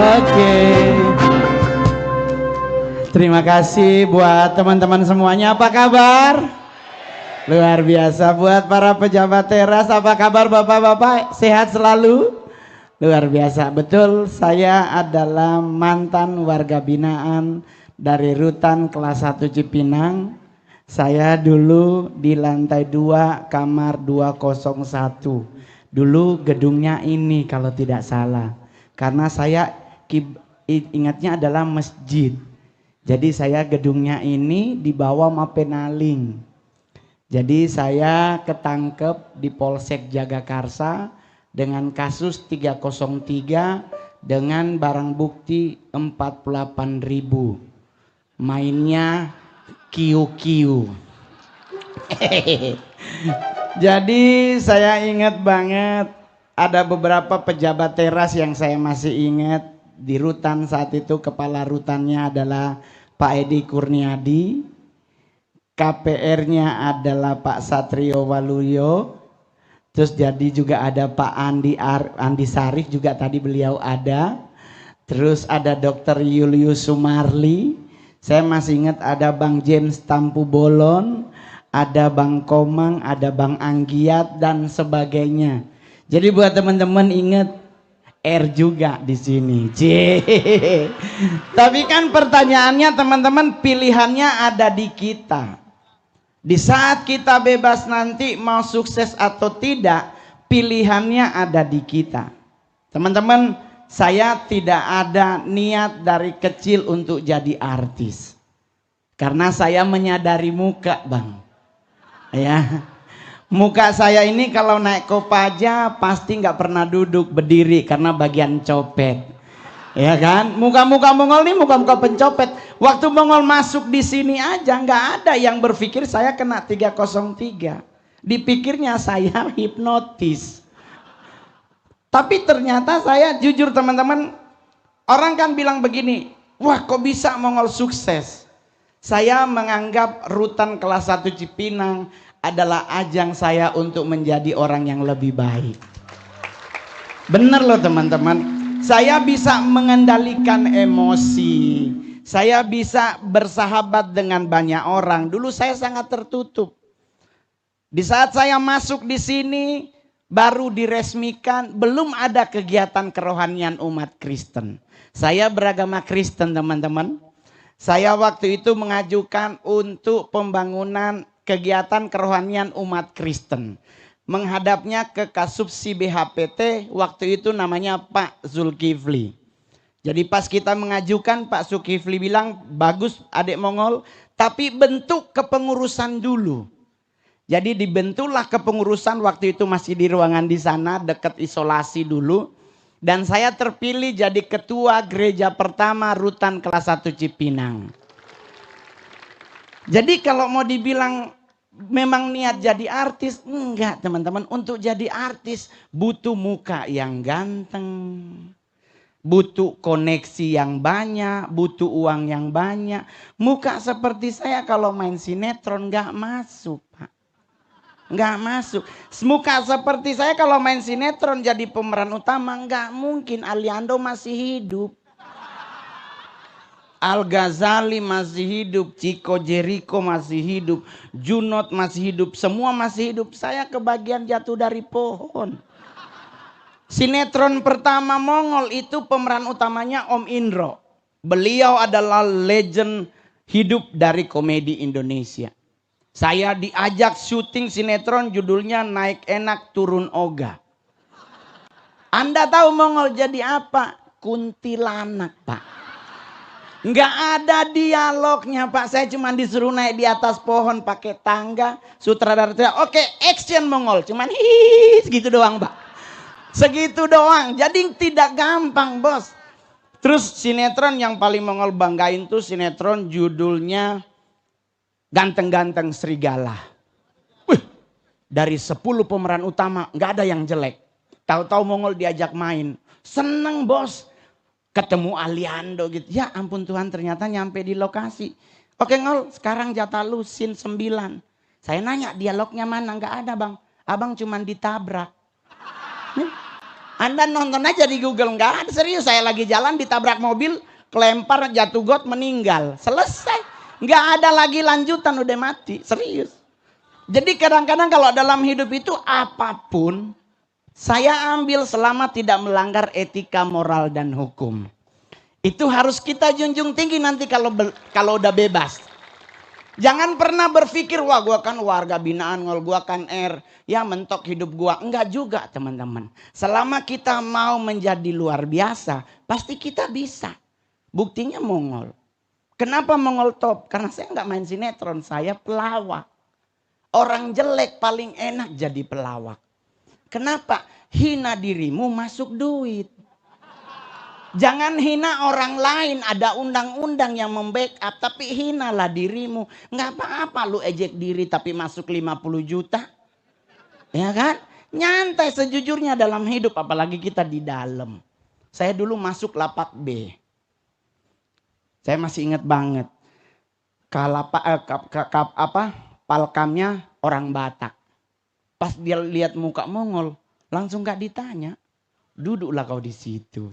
Oke. Terima kasih buat teman-teman semuanya. Apa kabar? Luar biasa. Buat para pejabat teras, apa kabar Bapak-bapak? Sehat selalu? Luar biasa. Betul, saya adalah mantan warga binaan dari Rutan kelas 1 Cipinang. Saya dulu di lantai 2 kamar 201. Dulu gedungnya ini kalau tidak salah. Karena saya ingatnya adalah masjid. Jadi saya gedungnya ini dibawa sama penaling. Jadi saya ketangkep di Polsek Jagakarsa dengan kasus 303 dengan barang bukti 48.000. Mainnya kiu-kiu. Jadi saya ingat banget ada beberapa pejabat teras yang saya masih ingat. Di Rutan saat itu kepala rutannya adalah Pak Edi Kurniadi, KPR-nya adalah Pak Satrio Waluyo, terus jadi juga ada Pak Andi Sarif juga tadi beliau ada, terus ada Dr. Julius Sumarli, saya masih ingat ada Bang James Tampu Bolon, ada Bang Komang, ada Bang Anggiat dan sebagainya. Jadi buat teman-teman ingat R juga di sini. Tapi kan pertanyaannya teman-teman, pilihannya ada di kita. Di saat kita bebas nanti mau sukses atau tidak, pilihannya ada di kita. Teman-teman, saya tidak ada niat dari kecil untuk jadi artis. Karena saya menyadari muka, Bang. Ya. Muka saya ini kalau naik Kopaja pasti nggak pernah duduk berdiri karena bagian copet, ya kan? Muka-muka Mongol ini muka-muka pencopet. Waktu Mongol masuk di sini aja nggak ada yang berpikir saya kena 303. Dipikirnya saya hipnotis. Tapi ternyata saya jujur teman-teman, orang kan bilang begini, wah kok bisa Mongol sukses? Saya menganggap Rutan kelas 1 Cipinang adalah ajang saya untuk menjadi orang yang lebih baik. Bener loh teman-teman, saya bisa mengendalikan emosi, saya bisa bersahabat dengan banyak orang. Dulu saya sangat tertutup. Di saat saya masuk di sini, baru diresmikan, belum ada kegiatan kerohanian umat Kristen. Saya beragama Kristen teman-teman. Saya waktu itu mengajukan untuk pembangunan kegiatan kerohanian umat Kristen. Menghadapnya ke Kasubsi BHPT, waktu itu namanya Pak Zulkifli. Jadi pas kita mengajukan, Pak Zulkifli bilang, bagus adik Mongol, tapi bentuk kepengurusan dulu. Jadi dibentuklah kepengurusan, waktu itu masih di ruangan di sana, dekat isolasi dulu. Dan saya terpilih jadi ketua gereja pertama Rutan kelas 1 Cipinang. Jadi kalau mau dibilang memang niat jadi artis, enggak teman-teman. Untuk jadi artis butuh muka yang ganteng, butuh koneksi yang banyak, butuh uang yang banyak. Muka seperti saya kalau main sinetron enggak masuk, Pak. Enggak masuk. Muka seperti saya kalau main sinetron jadi pemeran utama enggak mungkin. Aliando masih hidup, Al-Ghazali masih hidup, Chico Jericho masih hidup, Junot masih hidup, semua masih hidup. Saya kebagian jatuh dari pohon. Sinetron pertama Mongol itu pemeran utamanya Om Indro. Beliau adalah legend hidup dari komedi Indonesia. Saya diajak syuting sinetron judulnya Naik Enak Turun Oga. Anda tahu Mongol jadi apa? Kuntilanak, Pak. Nggak ada dialognya, Pak. Saya cuma disuruh naik di atas pohon pakai tangga. Sutradara teriak, oke, action Mongol. Cuman hihihi segitu doang, Pak. Segitu doang. Jadi tidak gampang, bos. Terus sinetron yang paling Mongol banggain tuh sinetron judulnya Ganteng-Ganteng Serigala. Wih, dari 10 pemeran utama nggak ada yang jelek. Tahu-tahu Mongol diajak main. Seneng, bos. Ketemu Aliando gitu. Ya ampun Tuhan, ternyata nyampe di lokasi. Oke Ngol, sekarang jatah lu scene 9. Saya nanya dialognya mana, nggak ada bang. Abang cuman ditabrak. Anda nonton aja di Google, nggak ada, serius. Saya lagi jalan ditabrak mobil, kelempar, jatuh got, meninggal. Selesai. Nggak ada lagi lanjutan, udah mati. Serius. Jadi kadang-kadang kalau dalam hidup itu apapun saya ambil selama tidak melanggar etika, moral, dan hukum. Itu harus kita junjung tinggi nanti kalau udah bebas. Jangan pernah berpikir, wah gua kan warga binaan, gua kan ya mentok hidup gua. Enggak juga teman-teman. Selama kita mau menjadi luar biasa, pasti kita bisa. Buktinya Mongol. Kenapa Mongol top? Karena saya nggak main sinetron, saya pelawak. Orang jelek paling enak jadi pelawak. Kenapa? Hina dirimu masuk duit. Jangan hina orang lain, ada undang-undang yang membackup, tapi hinalah dirimu. Nggak apa-apa lu ejek diri tapi masuk 50 juta. Ya kan? Nyantai sejujurnya dalam hidup, apalagi kita di dalam. Saya dulu masuk lapak B. Saya masih ingat banget. Palkamnya orang Batak. Pas dia lihat muka Mongol, langsung gak ditanya. Duduklah kau di situ.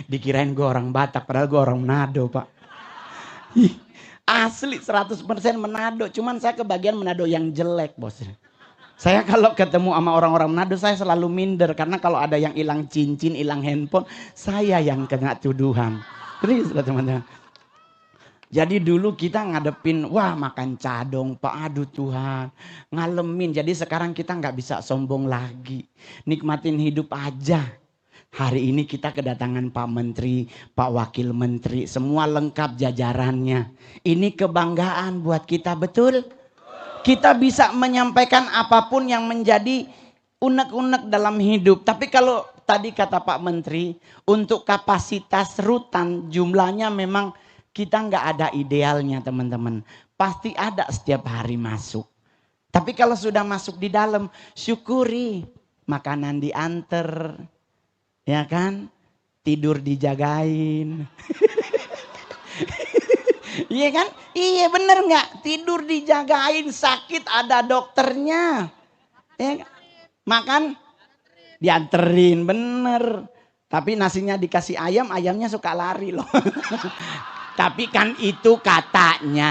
Dikirain gue orang Batak, padahal gue orang Manado, Pak. Asli 100% Manado. Cuman saya kebagian Manado yang jelek, bos. Saya kalau ketemu sama orang-orang Manado, saya selalu minder. Karena kalau ada yang hilang cincin, hilang handphone, saya yang kena tuduhan. Serius lah teman-teman. Jadi dulu kita ngadepin, wah makan cadong, Pak, aduh Tuhan, ngalemin. Jadi sekarang kita nggak bisa sombong lagi, nikmatin hidup aja. Hari ini kita kedatangan Pak Menteri, Pak Wakil Menteri, semua lengkap jajarannya. Ini kebanggaan buat kita, betul? Kita bisa menyampaikan apapun yang menjadi unek-unek dalam hidup. Tapi kalau tadi kata Pak Menteri, untuk kapasitas rutan jumlahnya memang kita nggak ada idealnya teman-teman. Pasti ada setiap hari masuk. Tapi kalau sudah masuk di dalam, syukuri. Makanan diantar. Ya kan? Tidur dijagain. Iya kan? Iya bener nggak? Tidur dijagain, sakit ada dokternya. Ya, makan dianterin, bener. Tapi nasinya dikasih ayam, ayamnya suka lari loh. Tapi kan itu katanya,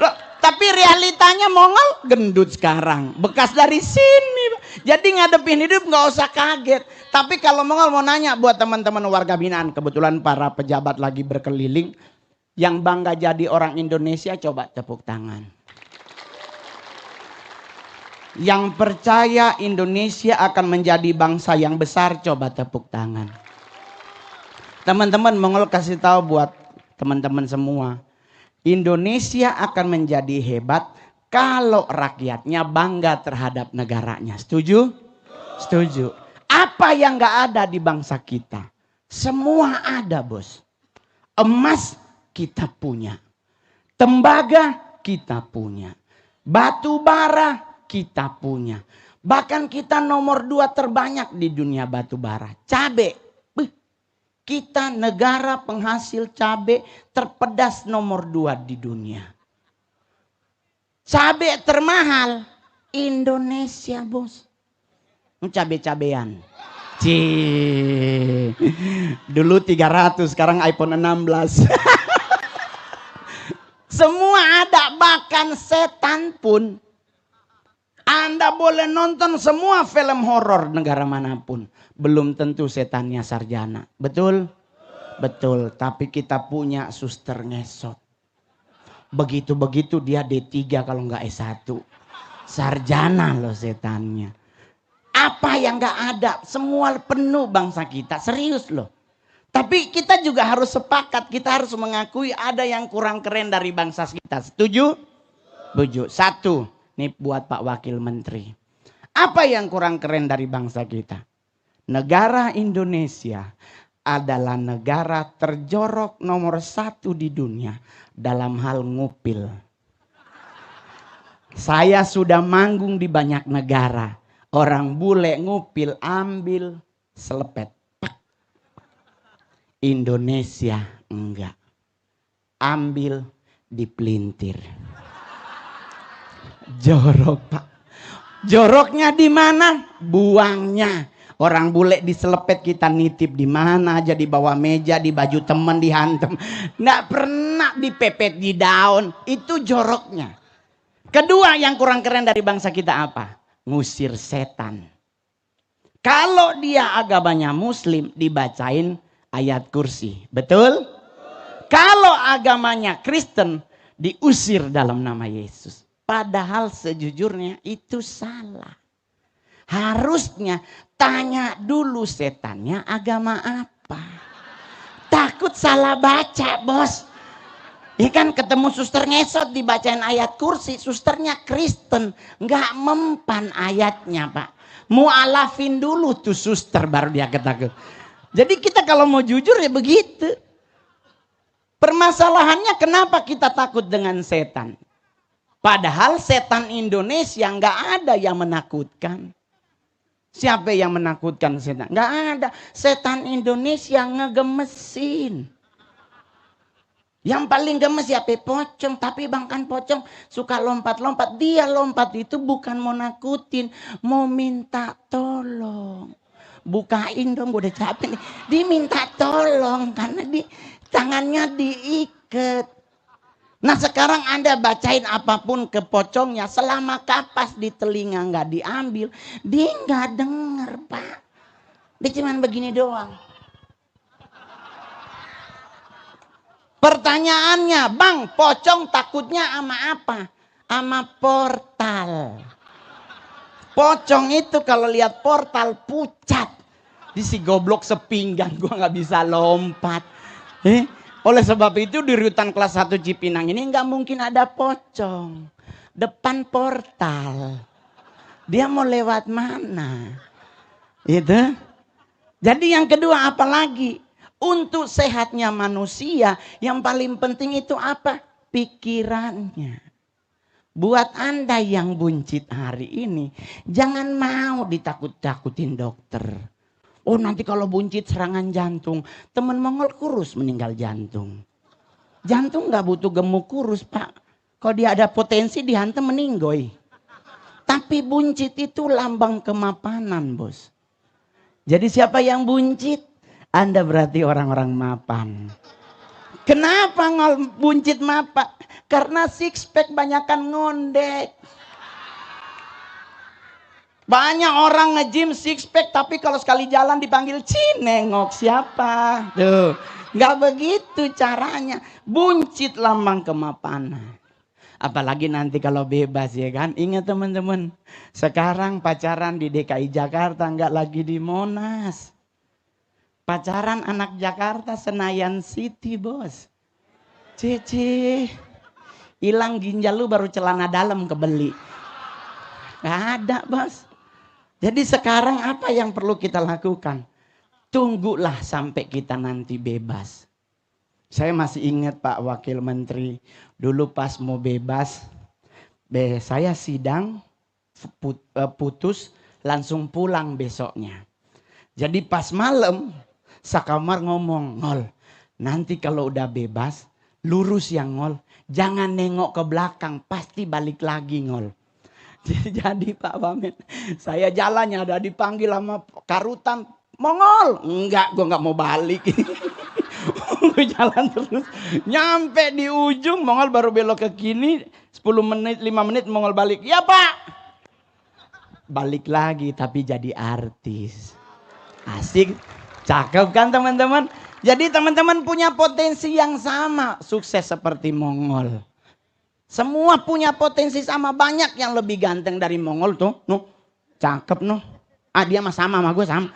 Loh, tapi realitanya Mongol gendut sekarang, bekas dari sini. Jadi ngadepin hidup nggak usah kaget. Tapi kalau Mongol mau nanya buat teman-teman warga binaan, kebetulan para pejabat lagi berkeliling, yang bangga jadi orang Indonesia coba tepuk tangan. Yang percaya Indonesia akan menjadi bangsa yang besar, coba tepuk tangan. Teman-teman, Mongol kasih tahu buat teman-teman semua, Indonesia akan menjadi hebat kalau rakyatnya bangga terhadap negaranya. Setuju? Setuju. Apa yang gak ada di bangsa kita? Semua ada, bos. Emas kita punya, tembaga kita punya, batu bara kita punya. Bahkan kita nomor 2 terbanyak di dunia batu bara. Cabe. Kita negara penghasil cabe terpedas nomor 2 di dunia. Cabe termahal Indonesia, bos. Cabe-cabean. Dulu 300, sekarang iPhone 16. Semua ada, bahkan setan pun. Anda boleh nonton semua film horor negara manapun. Belum tentu setannya sarjana. Betul? Betul. Tapi kita punya suster ngesot. Begitu-begitu dia D3 kalau nggak S1. Sarjana loh setannya. Apa yang nggak ada? Semua penuh bangsa kita. Serius loh. Tapi kita juga harus sepakat. Kita harus mengakui ada yang kurang keren dari bangsa kita. Setuju? Setuju. 1. Ini buat Pak Wakil Menteri. Apa yang kurang keren dari bangsa kita? Negara Indonesia adalah negara terjorok nomor 1 di dunia dalam hal ngupil. Saya sudah manggung di banyak negara. Orang bule ngupil, ambil selepet. Indonesia enggak. Ambil dipelintir. Jorok, Pak. Joroknya di mana? Buangnya. Orang bule diselepet, kita nitip di mana aja, di bawah meja, di baju temen dihantem. Nggak pernah dipepet di daun. Itu joroknya. Kedua yang kurang keren dari bangsa kita apa? Ngusir setan. Kalau dia agamanya Muslim, dibacain ayat kursi. Betul? Kalau agamanya Kristen, diusir dalam nama Yesus. Padahal sejujurnya itu salah. Harusnya tanya dulu setannya agama apa. Takut salah baca, bos. Ya kan, ketemu suster ngesot dibacain ayat kursi, susternya Kristen, nggak mempan ayatnya, Pak. Mu'alafin dulu tuh suster baru dia ketakut. Jadi kita kalau mau jujur ya begitu. Permasalahannya kenapa kita takut dengan setan? Padahal setan Indonesia nggak ada yang menakutkan. Siapa yang menakutkan setan? Nggak ada. Setan Indonesia ngegemesin. Yang paling gemes siapa? Pocong. Tapi bahkan pocong suka lompat-lompat. Dia lompat itu bukan mau nakutin, mau minta tolong. Bukain dong, gue udah capek nih. Dia minta tolong karena tangannya diikat. Nah sekarang Anda bacain apapun ke pocongnya, selama kapas di telinga nggak diambil, dia nggak denger, Pak. Dia cuman begini doang. Pertanyaannya, Bang, pocong takutnya sama apa? Sama portal. Pocong itu kalau lihat portal pucat. Di si goblok sepinggan, gua nggak bisa lompat. Oleh sebab itu di rutan kelas 1 Cipinang ini nggak mungkin ada pocong. Depan portal. Dia mau lewat mana? Itu. Jadi yang kedua apa lagi? Untuk sehatnya manusia yang paling penting itu apa? Pikirannya. Buat Anda yang buncit hari ini, jangan mau ditakut-takutin dokter. Oh nanti kalau buncit serangan jantung, temen Mongol kurus meninggal jantung. Jantung nggak butuh gemuk kurus, Pak. Kalau dia ada potensi dihantam meninggoy. Tapi buncit itu lambang kemapanan, bos. Jadi siapa yang buncit? Anda berarti orang-orang mapan. Kenapa buncit mapan? Karena six pack banyakan ngondek. Banyak orang nge-gym six pack tapi kalau sekali jalan dipanggil nengok siapa? Tuh, nggak begitu caranya. Buncit lambang kemapanan. Apalagi nanti kalau bebas ya kan. Ingat teman-teman, sekarang pacaran di DKI Jakarta nggak lagi di Monas. Pacaran anak Jakarta Senayan City, bos. Cici, hilang ginjal lu baru celana dalam kebeli. Nggak ada, bos. Jadi sekarang apa yang perlu kita lakukan? Tunggulah sampai kita nanti bebas. Saya masih ingat Pak Wakil Menteri, dulu pas mau bebas, saya sidang, putus, langsung pulang besoknya. Jadi pas malam, sakamar ngomong, Ngol, nanti kalau udah bebas, lurus ya Ngol, jangan nengok ke belakang, pasti balik lagi Ngol. Jadi Pak Wamen, saya jalannya ada dipanggil sama karutan, Mongol, enggak, gue nggak mau balik. Gue jalan terus, nyampe di ujung, Mongol baru belok ke kiri, 10 menit, 5 menit Mongol balik, ya Pak. Balik lagi tapi jadi artis. Asik, cakep kan teman-teman? Jadi teman-teman punya potensi yang sama, sukses seperti Mongol. Semua punya potensi sama, banyak yang lebih ganteng dari Mongol tuh, cakep Ah dia mah sama gue sama,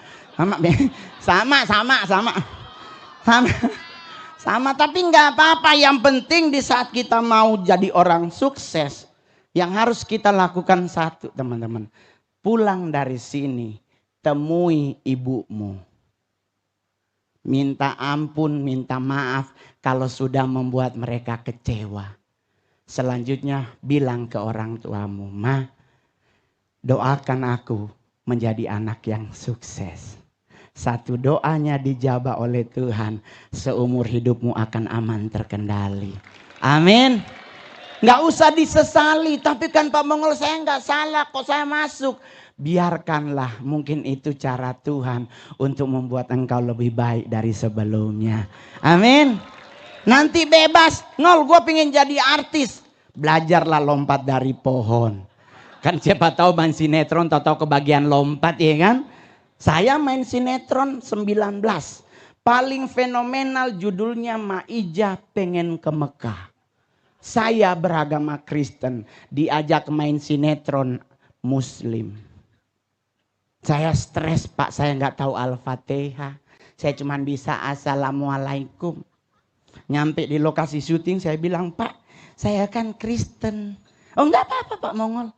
tapi nggak apa-apa. Yang penting di saat kita mau jadi orang sukses, yang harus kita lakukan satu teman-teman, pulang dari sini. Temui ibumu. Minta ampun, minta maaf kalau sudah membuat mereka kecewa. Selanjutnya bilang ke orang tuamu, Ma, doakan aku menjadi anak yang sukses. Satu doanya dijabah oleh Tuhan, seumur hidupmu akan aman terkendali. Amin. Nggak usah disesali. Tapi kan Pak Mongol, saya nggak salah kok, saya masuk. Biarkanlah, mungkin itu cara Tuhan untuk membuat engkau lebih baik dari sebelumnya. Amin. Nanti bebas. Ngol, gue pengen jadi artis. Belajarlah lompat dari pohon. Kan siapa tahu main sinetron, tahu kebagian lompat, ya kan? Saya main sinetron 19. Paling fenomenal judulnya Maijah Pengen ke Mekah. Saya beragama Kristen, diajak main sinetron Muslim. Saya stres Pak, saya nggak tahu Al-Fatihah. Saya cuma bisa Assalamualaikum. Nyampe di lokasi syuting saya bilang, Pak, saya kan Kristen. Oh nggak apa-apa Pak Mongol.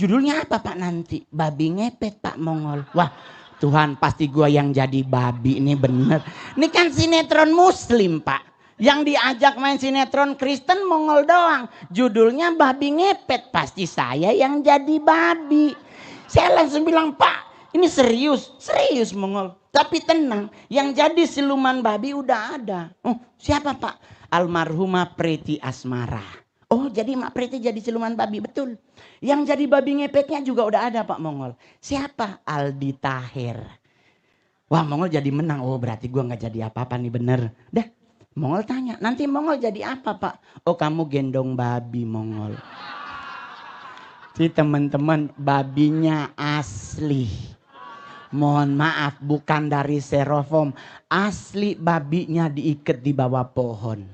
Judulnya apa Pak nanti? Babi ngepet Pak Mongol. Wah Tuhan, pasti gua yang jadi babi, ini bener. Ini kan sinetron Muslim Pak. Yang diajak main sinetron Kristen Mongol doang. Judulnya babi ngepet. Pasti saya yang jadi babi. Saya langsung bilang, Pak ini serius. Serius Mongol. Tapi tenang. Yang jadi siluman babi udah ada. Oh, siapa Pak? Almarhumah Preti Asmara. Oh jadi Mak Preti jadi siluman babi. Betul. Yang jadi babi ngepetnya juga udah ada Pak Mongol. Siapa? Aldi Taher. Wah Mongol jadi menang. Oh berarti gua gak jadi apa-apa nih, bener. Dah. Mongol tanya, nanti Mongol jadi apa Pak? Oh kamu gendong babi Mongol. Si teman-teman, babinya asli. Mohon maaf, bukan dari styrofoam. Asli babinya diikat di bawah pohon.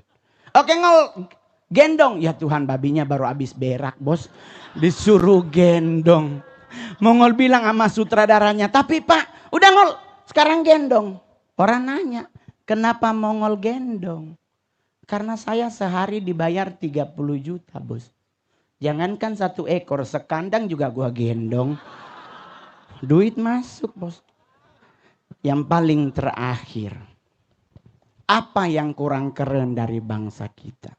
Oke Ngol, gendong. Ya Tuhan, babinya baru habis berak bos. Disuruh gendong. Mongol bilang sama sutradaranya, tapi Pak udah Ngol, sekarang gendong. Orang nanya, kenapa Mongol gendong? Karena saya sehari dibayar 30 juta bos. Jangankan 1 ekor, sekandang juga gua gendong. Duit masuk bos. Yang paling terakhir, apa yang kurang keren dari bangsa kita?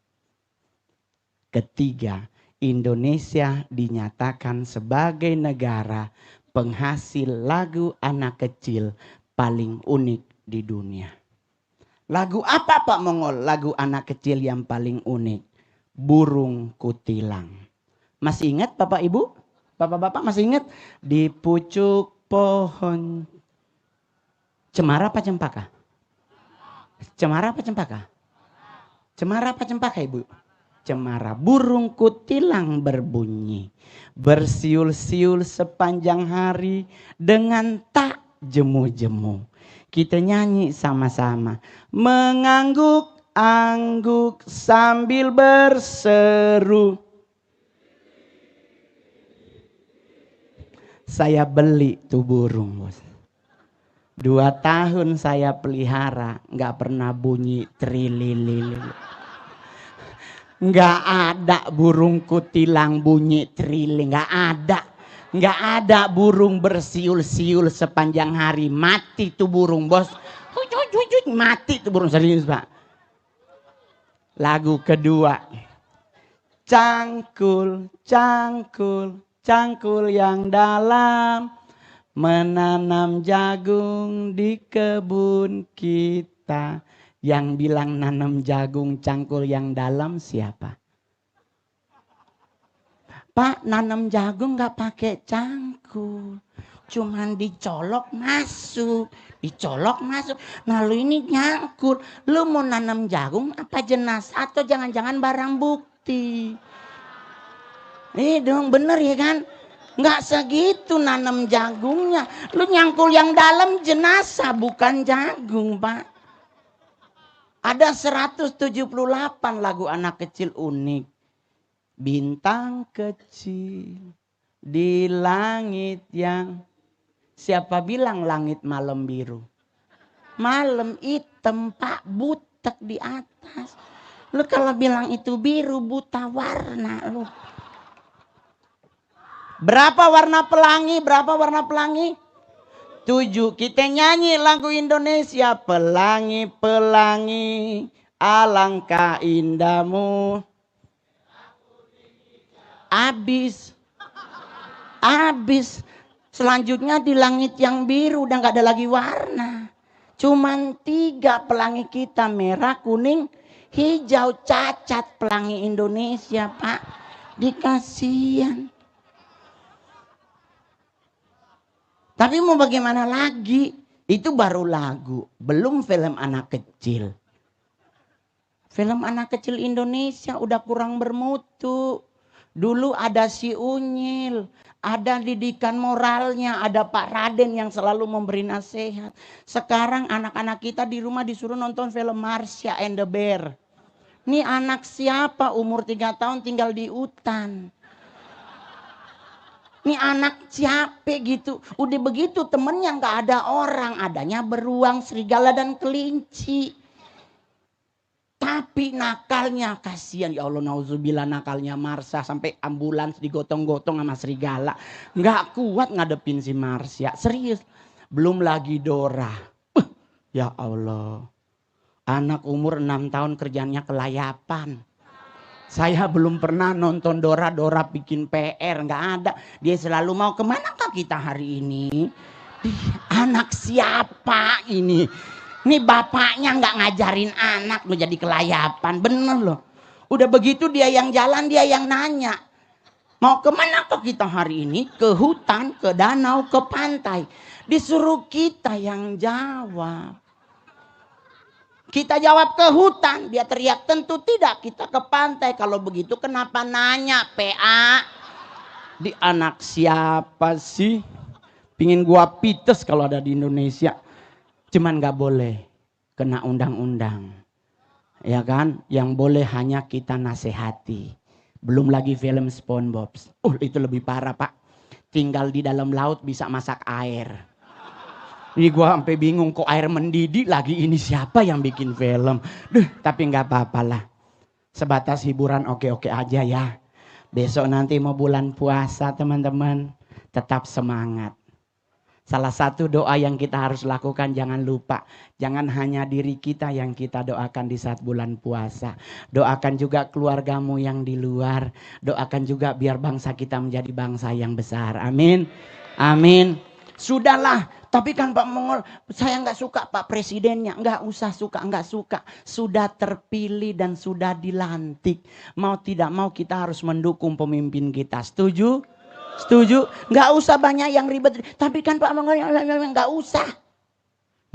Ketiga, Indonesia dinyatakan sebagai negara penghasil lagu anak kecil paling unik di dunia. Lagu apa Pak Mongol? Lagu anak kecil yang paling unik. Burung kutilang. Masih ingat Bapak Ibu? Bapak-bapak masih ingat? Di pucuk pohon. Cemara apa cempaka? Cemara apa cempaka? Cemara apa cempaka Ibu? Cemara. Burung kutilang berbunyi. Bersiul-siul sepanjang hari dengan tak jemu-jemu. Kita nyanyi sama-sama. Mengangguk-angguk sambil berseru. Saya beli tuh burung bos. 2 tahun saya pelihara. Gak pernah bunyi trililili. Gak ada burung kutilang bunyi trilili. Gak ada. Nggak ada burung bersiul-siul sepanjang hari. Mati tuh burung bos. Mati tuh burung, serius Pak. Lagu kedua. Cangkul, cangkul, cangkul yang dalam. Menanam jagung di kebun kita. Yang bilang nanam jagung cangkul yang dalam siapa? Pak, nanam jagung nggak pakai cangkul, cuman dicolok masuk, dicolok masuk. Nah lu ini nyangkul, lu mau nanam jagung apa jenazah atau jangan-jangan barang bukti? Dong bener ya kan? Nggak segitu nanam jagungnya, lu nyangkul yang dalam jenazah bukan jagung Pak. Ada 178 lagu anak kecil unik. Bintang kecil di langit yang, siapa bilang langit malam biru? Malam hitam Pak, butek di atas. Lu kalau bilang itu biru, buta warna lu. Berapa warna pelangi? Berapa warna pelangi? 7. Kita nyanyi lagu Indonesia. Pelangi, pelangi, alangkah indahmu. Habis. Selanjutnya di langit yang biru udah nggak ada lagi warna. Cuman 3 pelangi kita, merah, kuning, Hijau cacat pelangi Indonesia, Pak. Dikasihan. Tapi mau bagaimana lagi? Itu baru lagu, belum film anak kecil. Film anak kecil Indonesia udah kurang bermutu. Dulu ada si Unyil, ada didikan moralnya, ada Pak Raden yang selalu memberi nasihat. Sekarang anak-anak kita di rumah disuruh nonton film Marsha and the Bear. Ini anak siapa umur 3 tahun tinggal di hutan. Ini anak siapa gitu. Udah begitu temennya gak ada orang. Adanya beruang, serigala dan kelinci. Tapi nakalnya kasihan. Ya Allah nauzubillah nakalnya Marsha. Sampai ambulans digotong-gotong sama serigala. Gak kuat ngadepin si Marsha. Serius. Belum lagi Dora. Ya Allah. Anak umur 6 tahun kerjanya kelayapan. Saya belum pernah nonton Dora bikin PR, nggak ada. Dia selalu mau kemanakah kita hari ini? Anak siapa ini? Ini bapaknya nggak ngajarin anak lo jadi kelayapan, bener loh. Udah begitu dia yang jalan, dia yang nanya. Mau kemanakah kita hari ini? Ke hutan, ke danau, ke pantai. Disuruh kita yang jawab. Kita jawab ke hutan, dia teriak tentu tidak, kita ke pantai. Kalau begitu kenapa nanya PA? Di anak siapa sih? Pingin gua pites kalau ada di Indonesia. Cuman gak boleh kena undang-undang. Ya kan? Yang boleh hanya kita nasihati. Belum lagi film SpongeBob. Itu lebih parah Pak. Tinggal di dalam laut bisa masak air. Ini gue sampai bingung kok air mendidih lagi, ini siapa yang bikin film. Tapi nggak apa-apa lah. Sebatas hiburan oke-oke aja ya. Besok nanti mau bulan puasa teman-teman. Tetap semangat. Salah satu doa yang kita harus lakukan jangan lupa. Jangan hanya diri kita yang kita doakan di saat bulan puasa. Doakan juga keluargamu yang di luar. Doakan juga biar bangsa kita menjadi bangsa yang besar. Amin. Amin. Sudahlah, tapi kan Pak Mongol, saya nggak suka Pak Presidennya. Nggak usah suka, nggak suka. Sudah terpilih dan sudah dilantik. Mau tidak mau kita harus mendukung pemimpin kita. Setuju? Setuju? Nggak usah banyak yang ribet. Tapi kan Pak Mongol, nggak usah.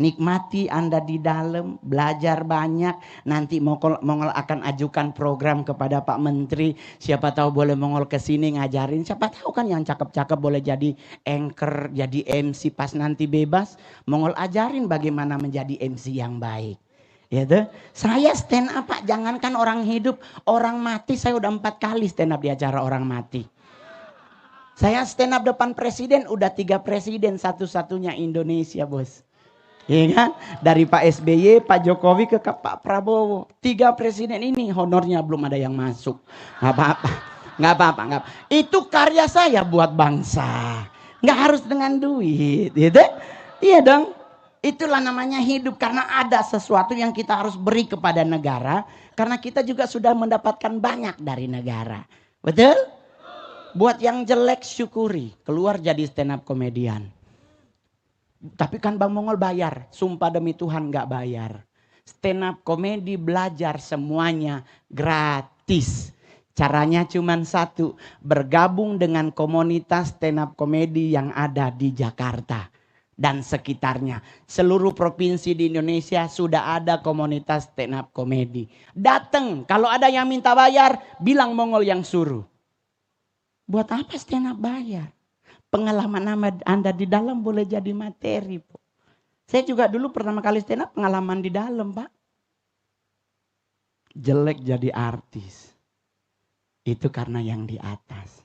Nikmati Anda di dalam, belajar banyak. Nanti Mongol akan ajukan program kepada Pak Menteri. Siapa tahu boleh Mongol ke sini ngajarin. Siapa tahu kan yang cakep-cakep boleh jadi anchor, jadi MC pas nanti bebas. Mongol ajarin bagaimana menjadi MC yang baik. Ya tuh. Saya stand up Pak, jangankan orang hidup, orang mati saya udah 4 kali stand up di acara orang mati. Saya stand up depan presiden, udah 3 presiden satu-satunya Indonesia bos. Iya kan? Dari Pak SBY, Pak Jokowi ke Pak Prabowo. 3 presiden ini honornya belum ada yang masuk. Nggak apa-apa. Nggak apa-apa. Itu karya saya buat bangsa. Nggak harus dengan duit. Gitu? Iya dong. Itulah namanya hidup. Karena ada sesuatu yang kita harus beri kepada negara. Karena kita juga sudah mendapatkan banyak dari negara. Betul? Buat yang jelek syukuri. Keluar jadi stand up komedian. Tapi kan Bang Mongol bayar. Sumpah demi Tuhan gak bayar. Stand up komedi belajar semuanya gratis. Caranya cuma satu. Bergabung dengan komunitas stand up komedi yang ada di Jakarta. Dan sekitarnya. Seluruh provinsi di Indonesia sudah ada komunitas stand up komedi. Dateng. Kalau ada yang minta bayar, bilang Mongol yang suruh. Buat apa stand up bayar? Pengalaman Anda di dalam boleh jadi materi. Saya juga dulu pertama kali stand up pengalaman di dalam Pak. Jelek jadi artis. Itu karena yang di atas.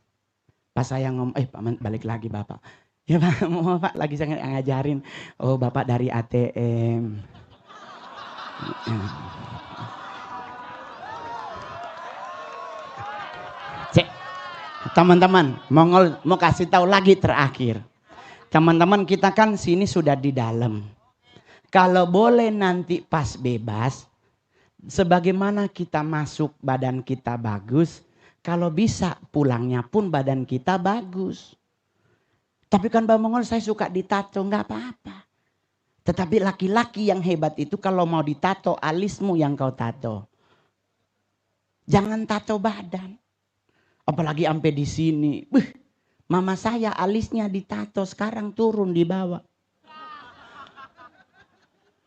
Pas saya ngomong, Pak balik lagi Bapak. Ya Pak, mau Pak lagi saya ngajarin. Oh Bapak dari ATM. Teman-teman, Mongol mau kasih tahu lagi terakhir. Teman-teman kita kan sini sudah di dalam. Kalau boleh nanti pas bebas, sebagaimana kita masuk badan kita bagus, kalau bisa pulangnya pun badan kita bagus. Tapi kan Bang Mongol saya suka ditato, nggak apa-apa. Tetapi laki-laki yang hebat itu kalau mau ditato alismu yang kau tato. Jangan tato badan. Apalagi sampai di sini. Mama saya alisnya ditato, sekarang turun di bawah.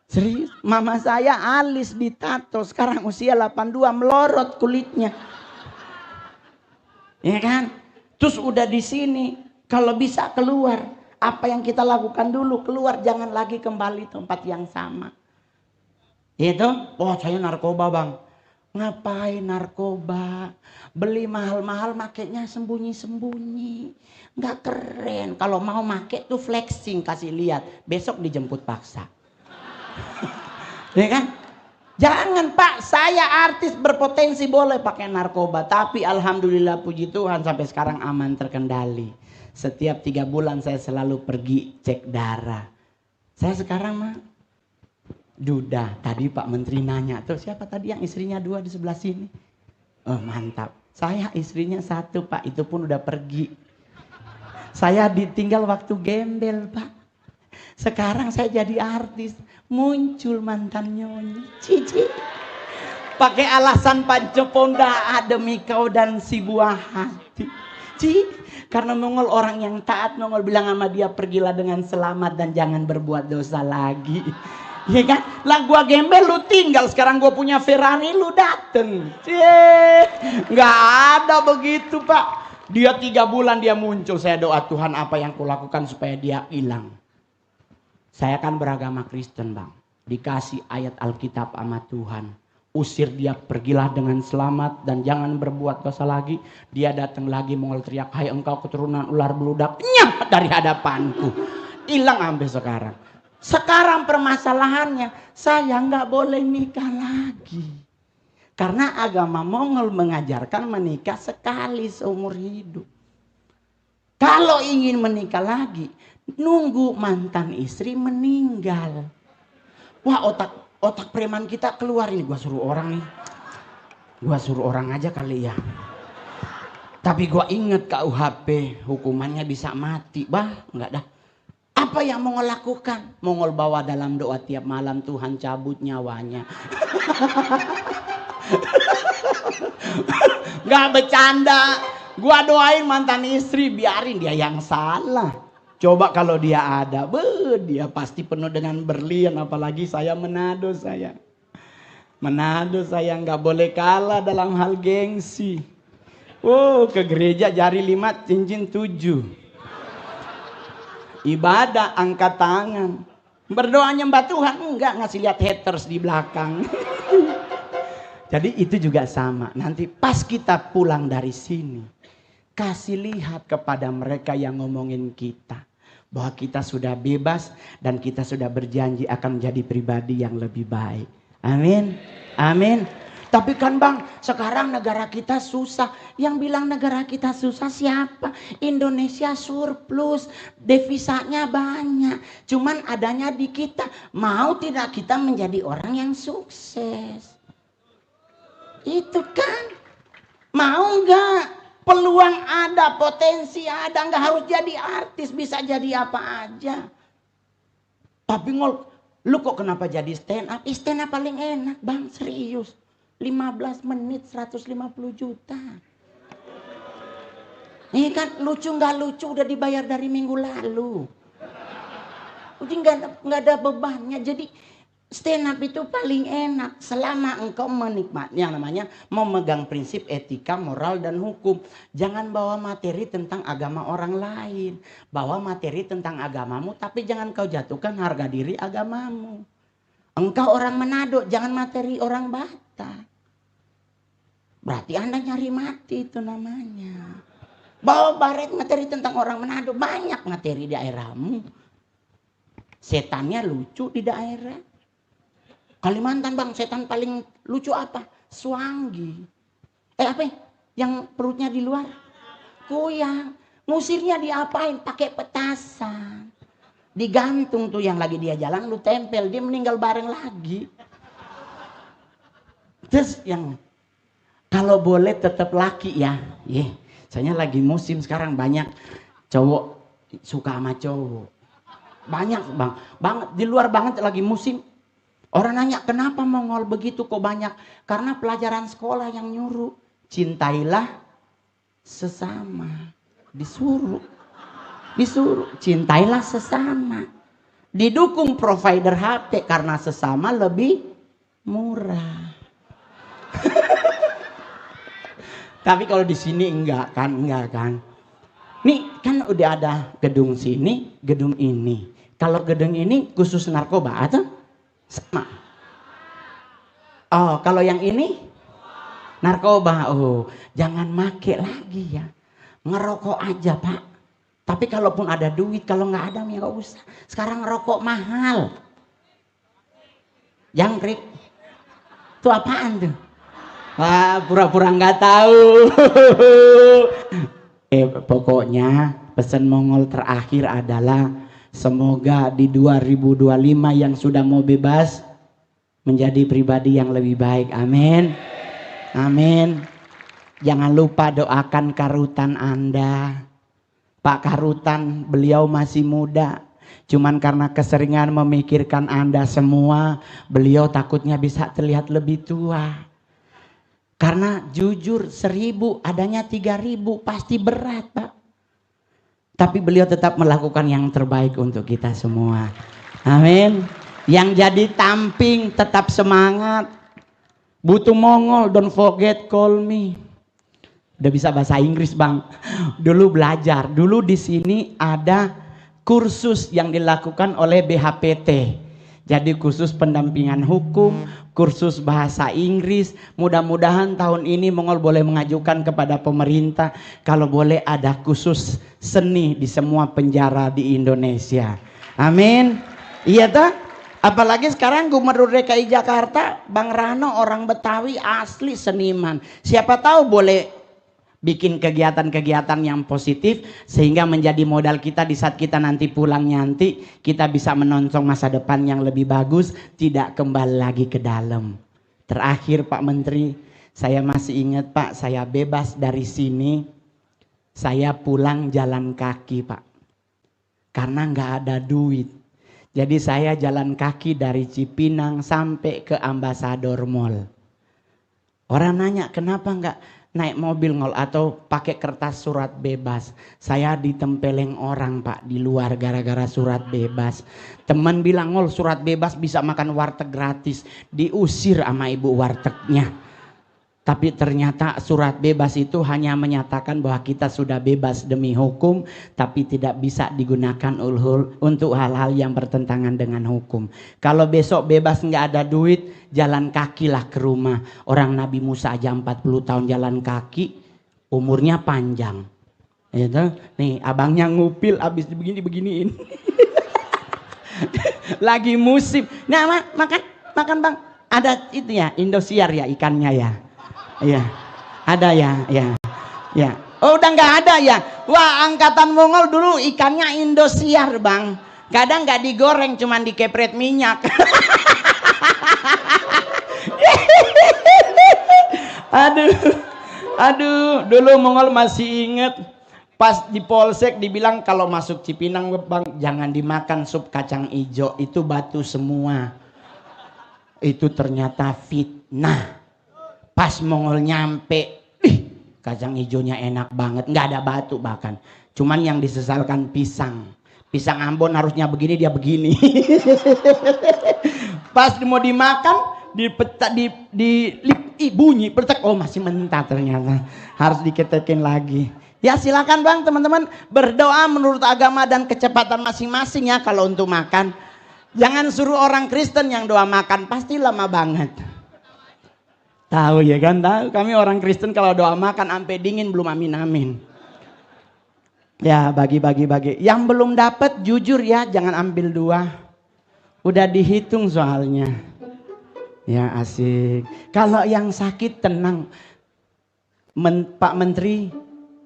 Serius, mama saya alis ditato, sekarang usia 82 melorot kulitnya. Ya kan? Terus udah di sini, kalau bisa keluar. Apa yang kita lakukan dulu, keluar, jangan lagi kembali tempat yang sama. Itu, oh saya narkoba bang. Ngapain narkoba? Beli mahal-mahal, makainya sembunyi-sembunyi. Nggak keren. Kalau mau make tuh flexing, kasih lihat. Besok dijemput paksa. Ya kan? Jangan pak, saya artis berpotensi boleh pakai narkoba. Tapi alhamdulillah puji Tuhan sampai sekarang aman terkendali. Setiap 3 bulan saya selalu pergi cek darah. Saya sekarang mah Duda, tadi Pak Menteri nanya, tuh siapa tadi yang istrinya 2 di sebelah sini? Oh mantap, saya istrinya 1 Pak, itu pun udah pergi. Saya ditinggal waktu gembel Pak. Sekarang saya jadi artis, muncul mantan Nyonyi. Cici. Pakai alasan Pancoponda demi kau dan si buah hati. Karena nongol orang yang taat, nongol bilang sama dia pergilah dengan selamat dan jangan berbuat dosa lagi. Ya kan? Lah gua gembel lu tinggal, sekarang gua punya Ferrari lu dateng. Nggak ada begitu Pak. Dia 3 bulan dia muncul, saya doa Tuhan apa yang kulakukan supaya dia hilang. Saya kan beragama Kristen bang, dikasih ayat Alkitab sama Tuhan. Usir dia, pergilah dengan selamat dan jangan berbuat dosa lagi. Dia datang lagi mengol teriak, hai engkau keturunan ular beludak, nyah dari hadapanku. Hilang sampai sekarang. Sekarang permasalahannya, saya nggak boleh nikah lagi. Karena agama Mongol mengajarkan menikah sekali seumur hidup. Kalau ingin menikah lagi, nunggu mantan istri meninggal. Wah otak preman kita keluar ini. Gua suruh orang nih. Gua suruh orang aja kali ya. Tapi gua inget KUHP, hukumannya bisa mati. Bah, enggak dah. Apa yang Mongol lakukan? Mongol bawa dalam doa tiap malam, Tuhan cabut nyawanya. Gak bercanda. Gua doain mantan istri, biarin dia yang salah. Coba kalau dia ada, dia pasti penuh dengan berlian. Apalagi saya Manado saya. Manado saya nggak boleh kalah dalam hal gengsi. Oh, ke gereja jari 5, cincin 7. Ibadah angkat tangan, berdoa nyembah Tuhan, enggak ngasih lihat haters di belakang. Jadi itu juga sama. Nanti pas kita pulang dari sini, kasih lihat kepada mereka yang ngomongin kita bahwa kita sudah bebas dan kita sudah berjanji akan menjadi pribadi yang lebih baik. Amin, amin. Tapi kan bang, sekarang negara kita susah. Yang bilang negara kita susah siapa? Indonesia surplus, devisanya banyak. Cuman adanya di kita. Mau tidak kita menjadi orang yang sukses? Itu kan. Mau nggak? Peluang ada, potensi ada. Nggak harus jadi artis, bisa jadi apa aja. Tapi lu kok kenapa jadi stand up? Stand up paling enak bang, serius. 15 menit 150 juta. Ini kan lucu nggak lucu udah dibayar dari minggu lalu. Jadi nggak ada bebannya. Jadi stand up itu paling enak selama engkau menikmati yang namanya memegang prinsip etika, moral dan hukum. Jangan bawa materi tentang agama orang lain. Bawa materi tentang agamamu, tapi jangan kau jatuhkan harga diri agamamu. Engkau orang Manado, jangan materi orang Batak. Berarti Anda nyari mati itu namanya. Bawa baret materi tentang orang Manado, banyak materi di daerahmu. Setannya lucu di daerah. Kalimantan bang, setan paling lucu apa? Suanggi. Apa? Yang perutnya di luar? Kuyang. Ngusirnya diapain? Pakai petasan. Digantung tuh yang lagi dia jalan, lu tempel, dia meninggal bareng lagi. Terus yang kalau boleh tetap laki ya. Soalnya lagi musim sekarang banyak cowok suka sama cowok. Banyak bang, banget di luar banget lagi musim. Orang nanya, kenapa Mongol begitu kok banyak? Karena pelajaran sekolah yang nyuruh. Cintailah sesama. Disuruh. Cintailah sesama. Didukung provider HP karena sesama lebih murah. Tapi kalau di sini enggak kan. Nih kan udah ada gedung sini, gedung ini. Kalau gedung ini khusus narkoba atau sama? Oh, kalau yang ini narkoba. Oh, jangan make lagi ya. Ngerokok aja, Pak. Tapi kalaupun ada duit, kalau nggak ada ya nggak usah. Sekarang rokok mahal. Jangkrik. Itu apaan tuh? Wah, pura-pura nggak tahu. Pokoknya pesan Mongol terakhir adalah semoga di 2025 yang sudah mau bebas menjadi pribadi yang lebih baik. Amin. Amin. Jangan lupa doakan karutan Anda. Pak Karutan, beliau masih muda. Cuman karena keseringan memikirkan Anda semua, beliau takutnya bisa terlihat lebih tua. Karena jujur 1000 adanya 3000 pasti berat, Pak. Tapi beliau tetap melakukan yang terbaik untuk kita semua. Amin. Yang jadi tamping tetap semangat. Butuh Mongol, don't forget call me. Udah bisa bahasa Inggris, Bang. Dulu belajar. Dulu di sini ada kursus yang dilakukan oleh BHPT. Jadi kursus pendampingan hukum, kursus bahasa Inggris. Mudah-mudahan tahun ini Mongol boleh mengajukan kepada pemerintah kalau boleh ada khusus seni di semua penjara di Indonesia. Amin. Iya toh? Apalagi sekarang Gubernur DKI Jakarta, Bang Rano orang Betawi asli seniman. Siapa tahu boleh bikin kegiatan-kegiatan yang positif sehingga menjadi modal kita di saat kita nanti pulang nanti kita bisa menonsong masa depan yang lebih bagus, tidak kembali lagi ke dalam. Terakhir Pak Menteri, saya masih ingat Pak, saya bebas dari sini, saya pulang jalan kaki Pak, karena nggak ada duit. Jadi saya jalan kaki dari Cipinang sampai ke Ambassador Mall. Orang nanya kenapa nggak naik mobil Ngol atau pakai kertas surat bebas. Saya ditempeleng orang Pak di luar gara-gara surat bebas. Teman bilang Ngol surat bebas bisa makan warteg gratis. Diusir sama ibu wartegnya. Tapi ternyata surat bebas itu hanya menyatakan bahwa kita sudah bebas demi hukum, tapi tidak bisa digunakan untuk hal-hal yang bertentangan dengan hukum. Kalau besok bebas nggak ada duit, jalan kakilah ke rumah. Orang Nabi Musa aja 40 tahun jalan kaki, umurnya panjang. Itu nih abangnya ngupil abis beginiin. Lagi musim. Nah makan Bang. Ada itu ya Indosiar ya ikannya ya. Iya, ada ya. Oh udah nggak ada ya. Wah angkatan Mongol dulu ikannya Indosiar Bang. Kadang nggak digoreng, cuman dikepret minyak. Aduh, dulu Mongol masih inget pas di Polsek dibilang kalau masuk Cipinang Bang jangan dimakan sup kacang ijo, itu batu semua. Itu ternyata fitnah. Pas Mongol nyampe, kacang hijaunya enak banget, nggak ada batu bahkan. Cuman yang disesalkan pisang Ambon harusnya begini, dia begini. Pas mau dimakan, bunyi petak, oh masih mentah ternyata, harus diketekin lagi. Ya silakan Bang teman-teman berdoa menurut agama dan kecepatan masing-masing ya kalau untuk makan. Jangan suruh orang Kristen yang doa makan, pasti lama banget. Tahu ya kan, tahu kami orang Kristen kalau doa makan sampai dingin belum amin. Ya bagi. Yang belum dapat jujur ya, jangan ambil 2. Udah dihitung soalnya. Ya asik. Kalau yang sakit tenang. Pak Menteri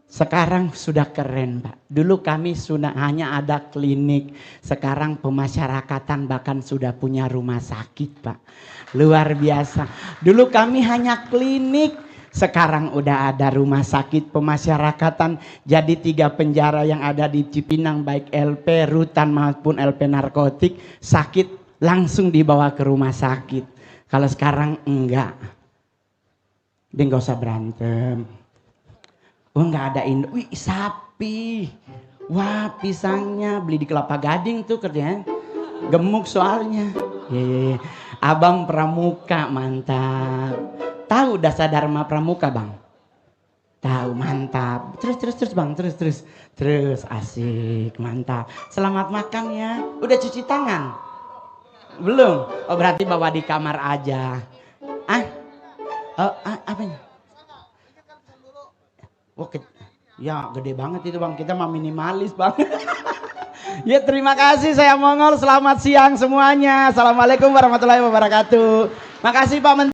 sekarang sudah keren Pak. Dulu kami sudah hanya ada klinik. Sekarang pemasyarakatan bahkan sudah punya rumah sakit Pak. Luar biasa. Dulu kami hanya klinik, sekarang udah ada rumah sakit pemasyarakatan. Jadi 3 penjara yang ada di Cipinang baik LP, rutan maupun LP narkotik sakit langsung dibawa ke rumah sakit. Kalau sekarang enggak. Dia nggak usah berantem. Oh nggak ada wih sapi. Wah pisangnya beli di Kelapa Gading tuh kerjanya. Gemuk soalnya. Ye. Abang Pramuka mantap. Tahu Dasa Dharma Pramuka bang? Tahu mantap. Terus bang terus asik mantap. Selamat makan ya. Udah cuci tangan? Belum. Oh berarti bawa di kamar aja. Apanya? Oh, ya gede banget itu bang. Kita mah minimalis bang. Ya terima kasih saya Mongol. Selamat siang semuanya. Assalamualaikum warahmatullahi wabarakatuh. Makasih Pak Menteri.